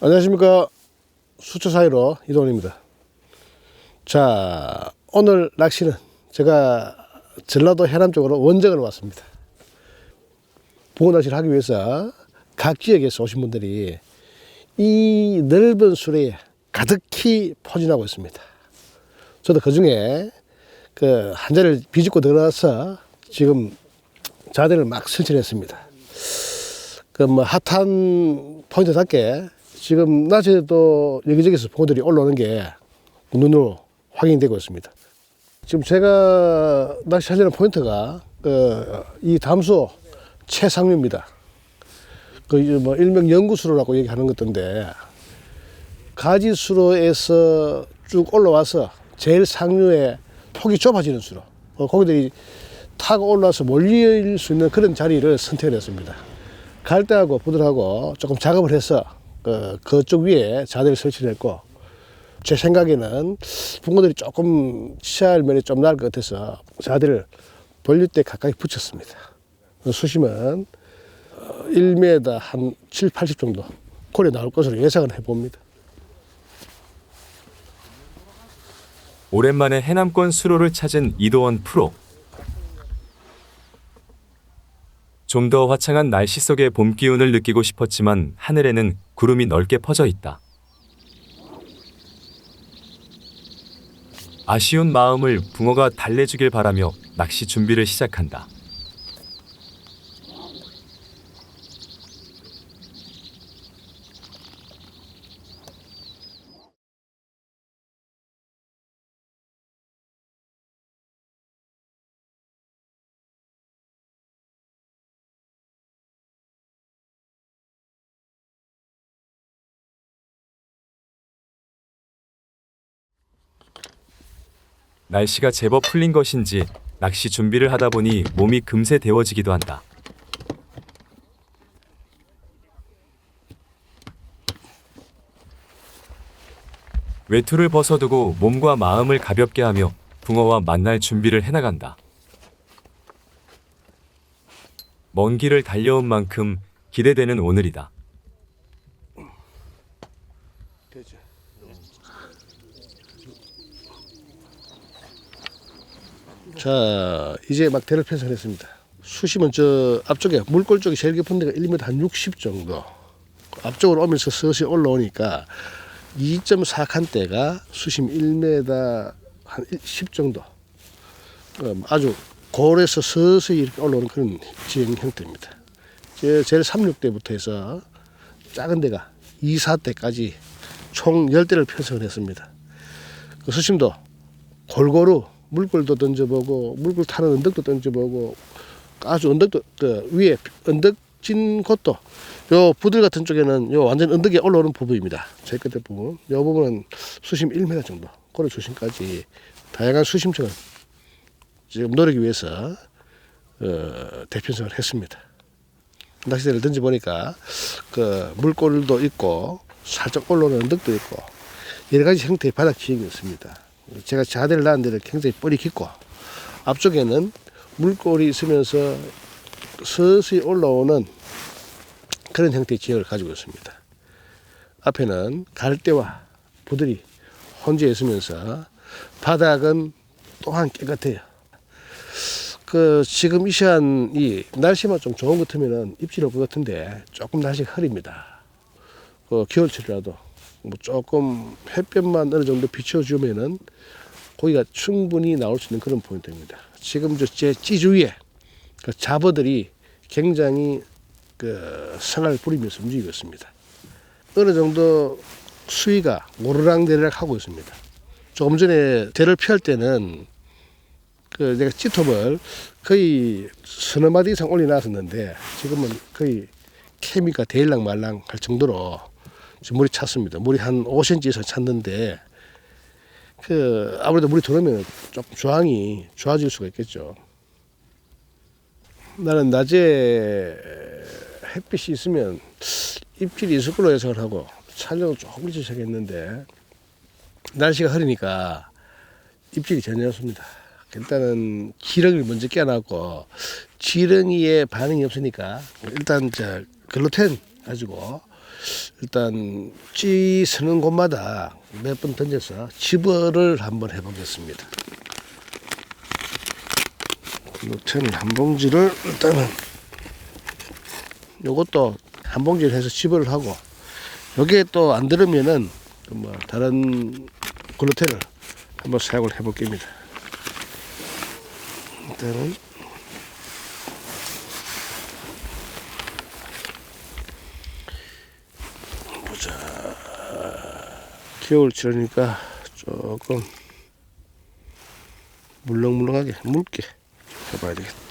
안녕하십니까. 수초 사이로 이동훈입니다. 자, 오늘 낚시는 제가 전라도 해남 쪽으로 원정을 왔습니다. 붕어 낚시를 하기 위해서 각 지역에서 오신 분들이 이 넓은 수레에 가득히 포진하고 있습니다. 저도 그 중에 한 자리를 비집고 들어가서 지금 자대를 막 설치했습니다. 핫한 포인트답게 지금 낮에도 여기저기서 붕어들이 올라오는 게 눈으로 확인되고 있습니다. 지금 제가 낚시하려는 포인트가 이 담수 최상류입니다. 일명 연구수로라고 얘기하는 것던데, 가지수로에서 쭉 올라와서 제일 상류에 폭이 좁아지는 수로 거기들이 타고 올라와서 몰릴 수 있는 그런 자리를 선택을 했습니다. 갈대하고 부들하고 조금 작업을 해서 그쪽 위에 자대를 설치를 했고, 제 생각에는 붕어들이 조금 취할 면이 좀 나을 것 같아서 자대를 벌릴 때 가까이 붙였습니다. 수심은 1m 한 7, 80 정도 콜에 나올 것으로 예상을 해봅니다. 오랜만에 해남권 수로를 찾은 이도원 프로. 좀 더 화창한 날씨 속의 봄 기운을 느끼고 싶었지만 하늘에는 구름이 넓게 퍼져 있다. 아쉬운 마음을 붕어가 달래주길 바라며 낚시 준비를 시작한다. 날씨가 제법 풀린 것인지 낚시 준비를 하다 보니 몸이 금세 데워지기도 한다. 외투를 벗어두고 몸과 마음을 가볍게 하며 붕어와 만날 준비를 해나간다. 먼 길을 달려온 만큼 기대되는 오늘이다. 자, 이제 막 대를 편성했습니다. 수심은 저 앞쪽에 물골 쪽이 제일 깊은 데가 1m 한 60 정도. 앞쪽으로 오면서 서서히 올라오니까 2.4칸대가 수심 1m 한 10 정도. 아주 골에서 서서히 이렇게 올라오는 그런 지형 형태입니다. 제일 36대부터 해서 작은 데가 2, 4대까지 총 10대를 편성을 했습니다. 그 수심도 골고루 물골도 던져보고 물골 타는 언덕도 던져보고 아주 언덕도 위에 언덕진 곳도 요 부들 같은 쪽에는 요 완전 언덕에 올라오는 부분입니다. 제 끝에 부분 요 부분은 수심 1m 정도 그런 수심까지 다양한 수심층을 지금 노리기 위해서 대편성을 했습니다. 낚싯대를 던져보니까 물골도 있고 살짝 올라오는 언덕도 있고 여러 가지 형태의 바닥 지형이 있습니다. 제가 자대를 놨는 데는 굉장히 뻘이 깊고 앞쪽에는 물골이 있으면서 서서히 올라오는 그런 형태의 지형을 가지고 있습니다. 앞에는 갈대와 부들이 혼재 있으면서 바닥은 또한 깨끗해요. 지금 이 시간이 날씨만 좀 좋은 것 같으면 입질 올 것 같은데 조금 날씨가 흐립니다. 겨울철이라도 조금 햇볕만 어느 정도 비춰주면은 고기가 충분히 나올 수 있는 그런 포인트입니다. 지금 제 찌 위에 잡어들이 굉장히 성을 부리면서 움직이고 있습니다. 어느 정도 수위가 오르락내리락 하고 있습니다. 조금 전에 대를 피할 때는 내가 찌톱을 거의 서너 마디 이상 올려놨었는데 지금은 거의 케미가 대일랑 말랑 할 정도로 지금 물이 찼습니다. 물이 한 5cm 이상 찼는데 아무래도 물이 들어오면 조금 조항이 좋아질 수가 있겠죠. 나는 낮에 햇빛이 있으면 입질이 있을 걸로 예상을 하고 촬영을 조금 일찍 시작했는데 날씨가 흐리니까 입질이 전혀 없습니다. 일단은 지렁이를 먼저 깨어나고 지렁이에 반응이 없으니까 일단 글루텐 가지고 일단 찌 서는 곳마다 몇 번 던져서 집어를 한번 해보겠습니다. 글루텐 한 봉지를 일단은 요것도 한 봉지를 해서 집어를 하고, 여기에 또 안 들으면은 뭐 다른 글루텐을 한번 사용을 해볼 겁니다. 일단은 보자. 겨울철이니까 조금 물렁물렁하게 묽게 해봐야 되겠다.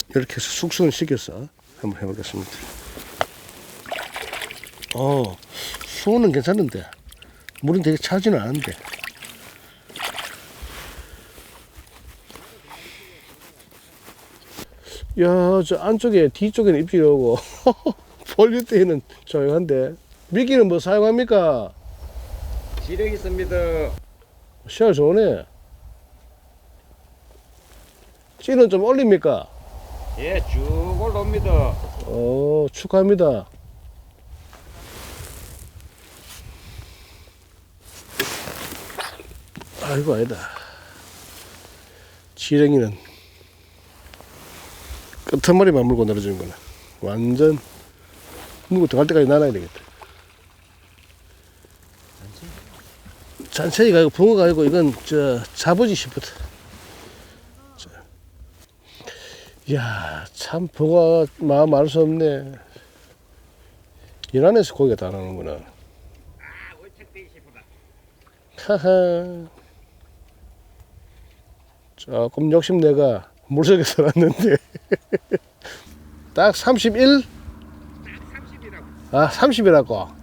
이렇게 해서 숙성을 시켜서 한번 해보겠습니다. 수온은 괜찮은데 물은 되게 차지는 않은데. 야, 저 안쪽에 뒤쪽에는 입질이 오고 볼릴 때에는 조용한데. 미끼는 뭐 사용합니까? 지력 있습니다. 시야 좋네. 찌는 좀 올립니까? 예, 쭉 올라옵니다. 축하합니다. 아이고, 아니다. 지렁이는 끝머리만 물고 내려주는구나. 완전 물고 들어갈 때까지 날아야 되겠다. 잔챙이가 아니고 붕어가 아니고 이건 자부지 싶었다. 이야, 참 붕어가 마음 알 수 없네. 일 안에서 고기가 다 나오는구나. 하하. 조금 욕심내가 물속에 들어왔는데 딱 31? 딱 30이라고. 아, 30이라고.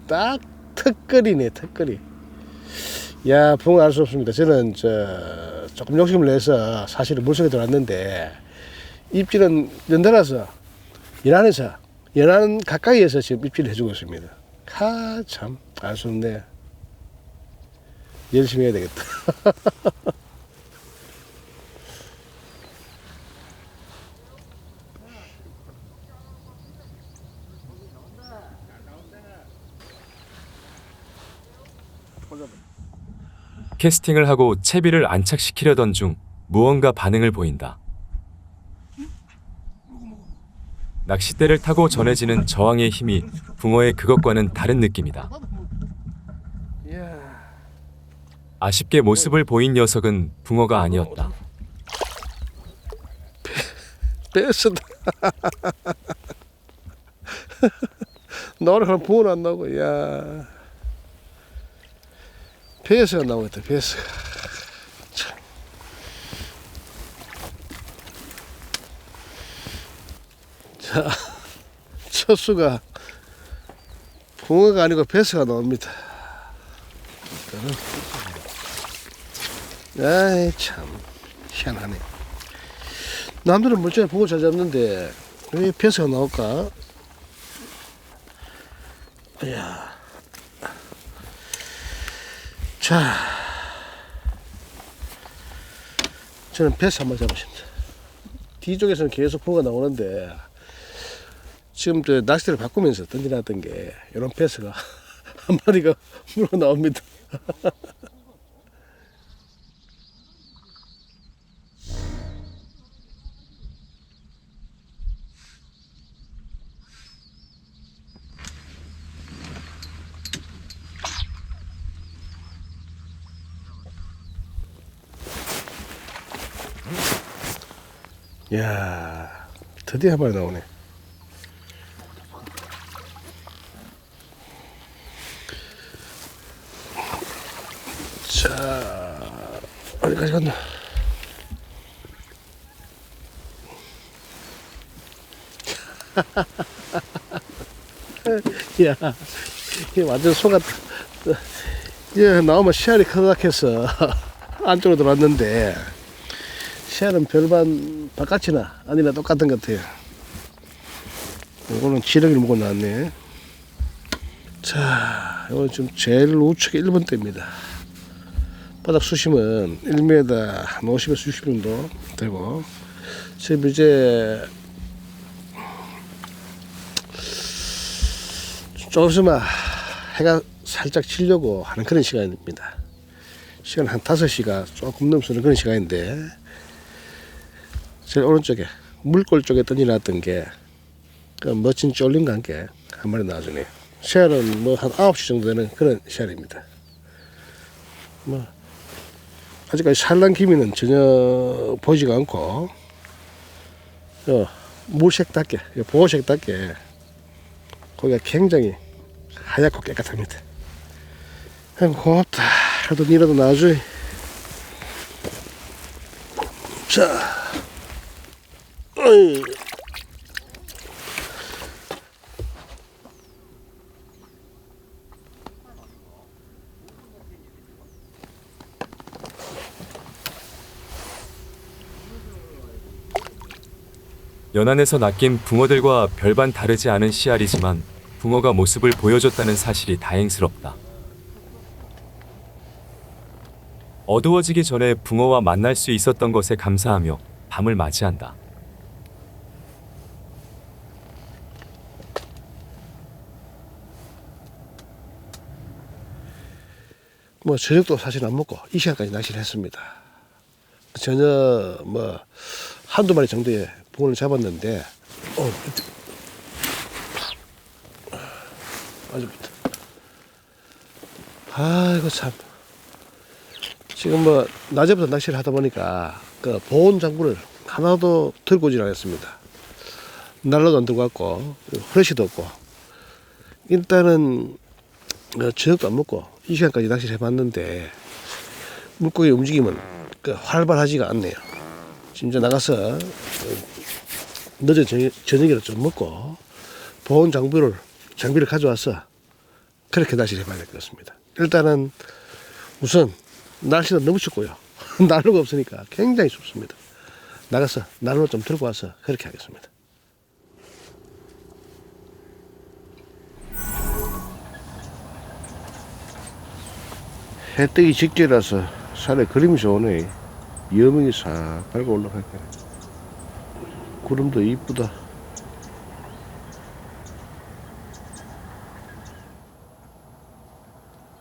딱 턱걸이네, 턱걸이. 야, 붕어 알 수 없습니다. 저는 조금 욕심을 내서 사실은 물속에 들어왔는데, 입질은 연달아서 연안 가까이에서 지금 입질을 해주고 있습니다. 참 알 수 없네. 열심히 해야 되겠다. 캐스팅을 하고 채비를 안착시키려던 중 무언가 반응을 보인다. 낚싯대를 타고 전해지는 저항의 힘이 붕어의 그것과는 다른 느낌이다. 아쉽게 모습을 보인 녀석은 붕어가 아니었다. 뺐었다. 노력하면 붕어는 안 나오고, 야. 배에서가 나오겠다, 배에서. 참. 자, 첫 수가 붕어가 아니고 배서가 나옵니다. 아이, 참 희한하네. 남들은 물자에 붕어 잘 잡는데 왜 배서가 나올까? 이야. 자, 저는 배서 한번 잡으십니다. 뒤쪽에서는 계속 붕어가 나오는데 지금 낚싯대를 바꾸면서 던져놨던 게 이런 배서가 한 마리가 물어 나옵니다. 이야, 드디어 한 마리 나오네. 자, 어디까지 갔나? 야, 이 완전 속았다. 야, 나오면 씨알이 크다해서 안쪽으로 들어왔는데 씨알은 별반 바깥이나 아니나 똑같은 것 같아요. 이거는 지렁이를 먹고 나왔네. 자, 이건 지금 제일 우측에 1번 대입니다. 바닥 수심은 1m 한 50에서 60 정도 되고, 지금 이제 조금 있으면 해가 살짝 지려고 하는 그런 시간입니다. 시간 한 5시가 조금 넘는 그런 시간인데, 제일 오른쪽에 물골 쪽에 던져놨던 게 그 멋진 쫄림과 함께 한 마리 나와주네요. 씨알은 뭐 한 9시 정도 되는 그런 씨알입니다. 뭐 아직까지 산란 기미는 전혀 보이지가 않고, 물색답게, 보호색답게 고기가 굉장히 하얗고 깨끗합니다. 고맙다. 그래도 니라도 나와줘야. 자, 어이. 연안에서 낚인 붕어들과 별반 다르지 않은 씨알이지만 붕어가 모습을 보여줬다는 사실이 다행스럽다. 어두워지기 전에 붕어와 만날 수 있었던 것에 감사하며 밤을 맞이한다. 뭐 저녁도 사실 안 먹고 이 시간까지 낚시를 했습니다. 전혀 뭐 한두 마리 정도의 붕어를 잡았는데, 아직부터. 아이고 참. 지금 뭐 낮에부터 낚시를 하다 보니까 그 보온 장구를 하나도 들고 오질 않았습니다. 난로도 안 들고 왔고 후레쉬도 없고, 일단은 저녁도 안 먹고 이 시간까지 낚시를 해봤는데 물고기 움직임은 활발하지가 않네요. 진짜 나가서 늦은 저녁이라 좀 먹고 보온 장비를 가져와서 그렇게 낚시를 해봐야 될 것 같습니다. 일단은 우선 날씨는 너무 춥고요. 난로가 없으니까 굉장히 춥습니다. 나가서 난로 좀 들고 와서 그렇게 하겠습니다. 해 뜨기 직전이라서 산에 그림이 좋네. 여명이 싹 밟아 올라갈 거네. 구름도 이쁘다.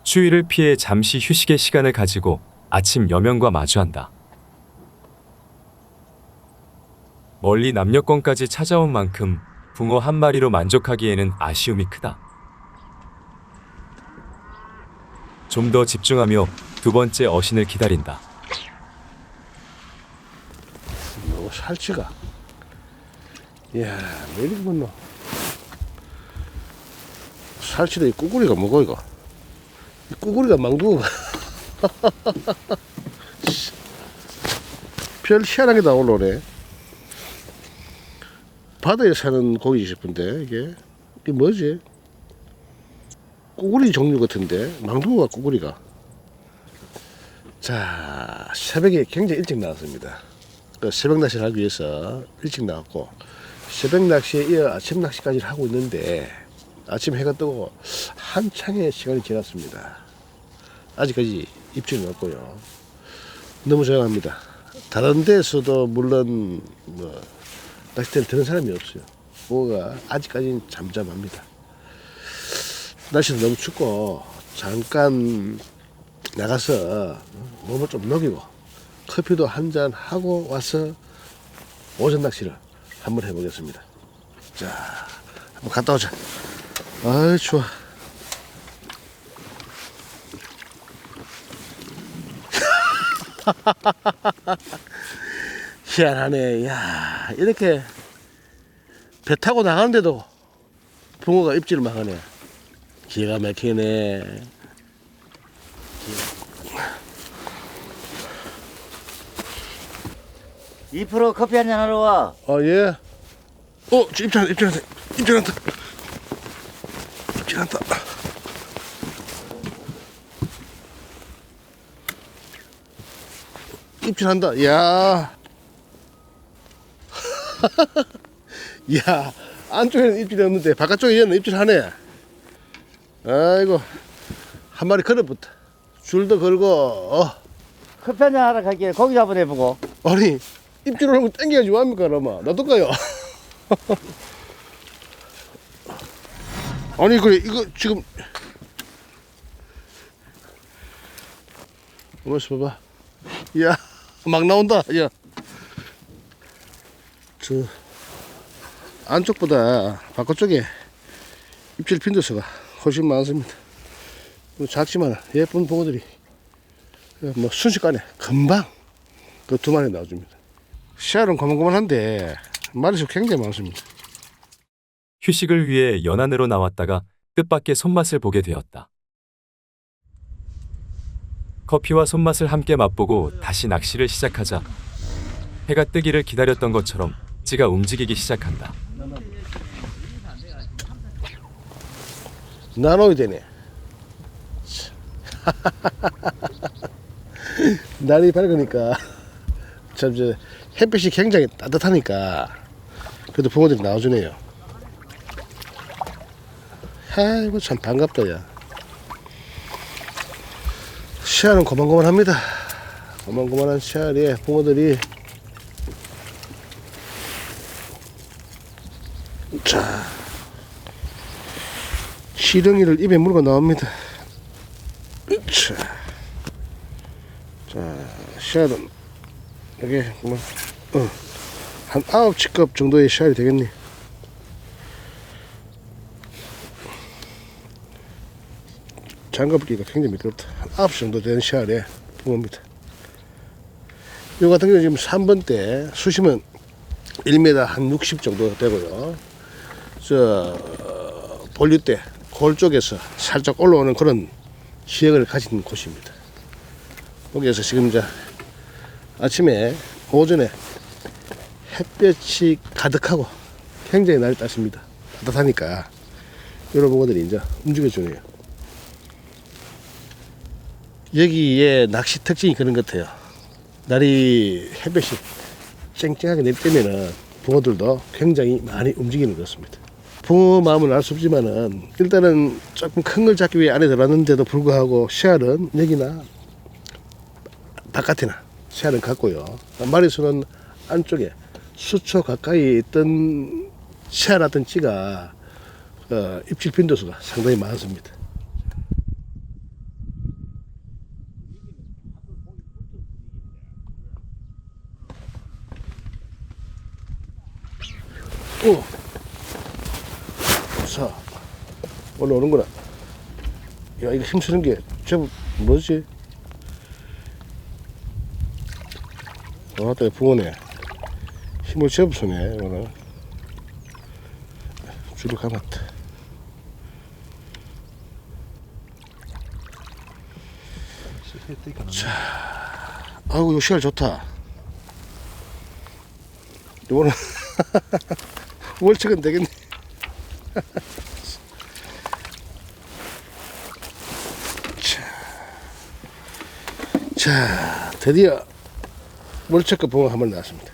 추위를 피해 잠시 휴식의 시간을 가지고 아침 여명과 마주한다. 멀리 남녘권까지 찾아온 만큼 붕어 한 마리로 만족하기에는 아쉬움이 크다. 좀 더 집중하며 두 번째 어신을 기다린다. 살치가, 이야, 왜 이렇게 많노? 살치도 이 꾸구리가 뭐고 이거? 이 꾸구리가 망두가 별 희한하게 다 올라오네. 바다에 사는 고기지 싶은데 이게 뭐지? 꾸구리 종류 같은데, 망두가 꾸구리가. 자, 새벽에 굉장히 일찍 나왔습니다. 새벽 낚시를 하기 위해서 일찍 나왔고, 새벽 낚시에 이어 아침 낚시까지 하고 있는데, 아침 해가 뜨고 한창의 시간이 지났습니다. 아직까지 입질은 없고요. 너무 조용합니다. 다른 데서도 물론 뭐 낚싯대를 드는 사람이 없어요. 뭐가 아직까지는 잠잠합니다. 날씨도 너무 춥고 잠깐 나가서 몸을 좀 녹이고 커피도 한잔 하고 와서 오전 낚시를 한번 해보겠습니다. 자, 한번 갔다 오자. 아이 추워. 희한하네. 야, 이렇게 배 타고 나가는데도 붕어가 입질을 막 하네. 기가 막히네. 이프로 커피 한잔 하러 와. 예. 입질한다. 입질한다. 입질한다. 야. 이야, 안쪽에는 입질이 없는데 바깥쪽에 얘는 입질하네. 아이고, 한 마리 걸어붙다. 줄도 걸고. 커피 한잔 하러 갈게. 고기 한번 해보고. 아니, 입질 오는 거 땡겨야지 뭐합니까, 그러면. 놔둘까요? 아니, 그래, 이거 지금. 가만있어 봐봐. 이야, 막 나온다. 야. 저, 안쪽보다 바깥쪽에 입질 빈도수가 훨씬 많습니다. 작지만 예쁜 붕어들이 뭐 순식간에 금방 그 두 마리 나와줍니다. 씨알은 고만고만한데 마리수 굉장히 많습니다. 휴식을 위해 연안으로 나왔다가 뜻밖의 손맛을 보게 되었다. 커피와 손맛을 함께 맛보고 다시 낚시를 시작하자 해가 뜨기를 기다렸던 것처럼 찌가 움직이기 시작한다. 나눠야 되네. 날이 밝으니까 참 저 햇빛이 굉장히 따뜻하니까 그래도 붕어들이 나와주네요. 아이고 참 반갑다. 야, 씨알은 고만고만합니다. 고만고만한 씨알에 붕어들이 자 시렁이를 입에 물고 나옵니다. 자, 씨알은 이게 뭐 한 9컵 정도의 씨알이 되겠네. 장갑기가 굉장히 미끄럽다. 한 9시 정도 되는 씨알에 붕어입니다. 요 같은 경우는 지금 3번 때 수심은 1m 한 60 정도 되고요. 저 본류대 골 쪽에서 살짝 올라오는 그런 시력을 가진 곳입니다. 거기에서 지금 이제 아침에 오전에 햇볕이 가득하고 굉장히 날이 따십니다. 따뜻하니까 이런 붕어들이 이제 움직여주네요. 여기에 낚시 특징이 그런 것 같아요. 날이 햇볕이 쨍쨍하게 내릴 때면은 붕어들도 굉장히 많이 움직이는 것 같습니다. 붕어 마음은 알 수 없지만은 일단은 조금 큰 걸 잡기 위해 안에 들어왔는데도 불구하고 씨알은 여기나 바깥에나 씨알은 같고요. 마리수는 안쪽에 수초 가까이 있던 씨알하던 찌가 입질 빈도수가 상당히 많습니다. 오, 자 올라오는구나. 야, 이거 힘쓰는 게 제법 뭐지? 또 붕어네. 힘을 제법 쓰네 오늘. 줄을 감았다. 자, 아이고 이거 씨알 좋다. 이거는 월척은 되겠네. 자, 드디어 월척급 붕어 한 마리 나왔습니다.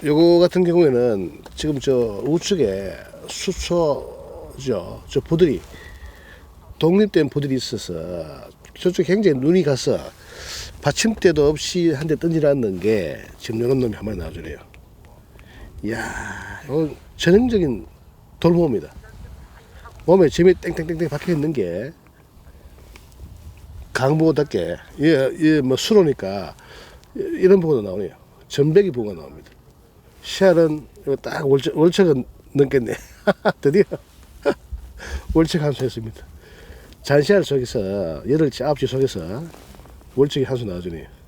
요거 같은 경우에는 지금 저 우측에 수초죠. 저 부들이 독립된 부들이 있어서 저쪽 굉장히 눈이 가서 받침대도 없이 한 대 던지라는 게 지금 이런 놈이 한 마리 나와주네요. 이야, 이건 전형적인 돌붕어입니다. 몸에 점이 땡땡땡땡 박혀 있는 게 강붕어답게 뭐 수로니까 이런 붕어도 나오네요. 전백이 붕어 나옵니다. 씨알은 이거 딱 월척은 넘겠네. 드디어 월척 한 수 했습니다. 잔씨알 속에서 8시 9시 속에서 월척이 한 수 나와주네요.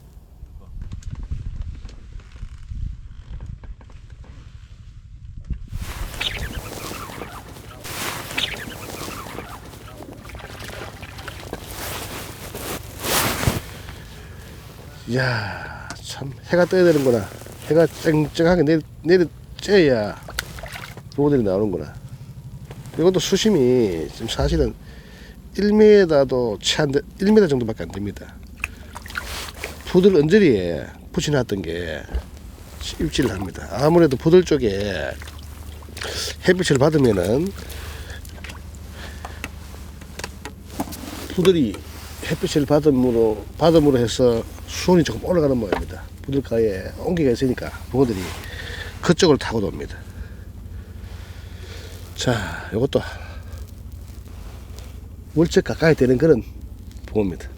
이야, 참 해가 떠야 되는구나. 해가 쨍쨍하게 내려쬐야 붕어들이 나오는구나. 이것도 수심이 지금 사실은 1m도 채 안 돼, 1m 정도밖에 안 됩니다. 푸들 언저리에 붙여놨던 게 입질을 합니다. 아무래도 부들 쪽에 햇빛을 받으면은 부들이 햇빛을 받음으로 해서 수온이 조금 올라가는 모양입니다. 부들가에 온기가 있으니까 붕어들이 그쪽을 타고 돕니다. 자, 이것도 월척 가까이 되는 그런 붕어입니다.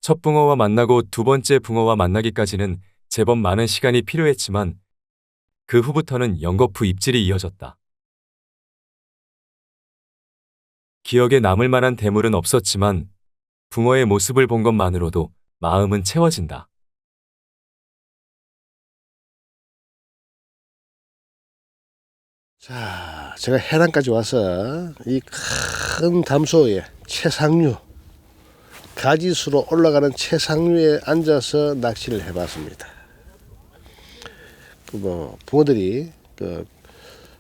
첫 붕어와 만나고 두 번째 붕어와 만나기까지는 제법 많은 시간이 필요했지만 그 후부터는 연거푸 입질이 이어졌다. 기억에 남을 만한 대물은 없었지만 붕어의 모습을 본 것만으로도 마음은 채워진다. 자, 제가 해남까지 와서 이 큰 담소에 최상류 가지수로 올라가는 최상류에 앉아서 낚시를 해봤습니다. 붕어들이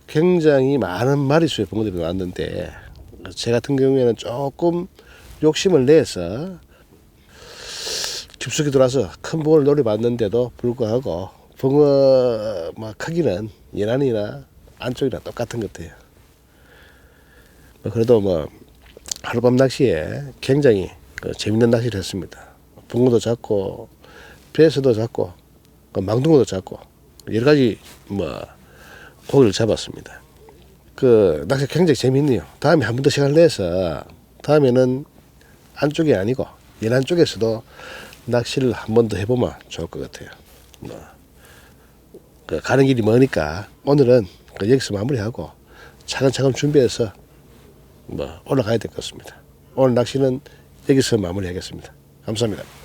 굉장히 많은 마리수의 붕어들이 나왔는데 제 같은 경우에는 조금 욕심을 내서 깊숙이 들어와서 큰 붕어를 노려봤는데도 불구하고 붕어 크기는 연안이나 안쪽이나 똑같은 것 같아요. 그래도 하룻밤 낚시에 굉장히 재밌는 낚시를 했습니다. 붕어도 잡고 배에서도 잡고 망둥어도 잡고 여러 가지 고기를 잡았습니다. 낚시 굉장히 재밌네요. 다음에 한 번 더 시간을 내서 다음에는 안쪽이 아니고 연안 쪽에서도 낚시를 한 번 더 해보면 좋을 것 같아요. 가는 길이 머니까 오늘은 여기서 마무리하고 차근차근 준비해서 올라가야 될 것 같습니다. 오늘 낚시는 여기서 마무리하겠습니다. 감사합니다.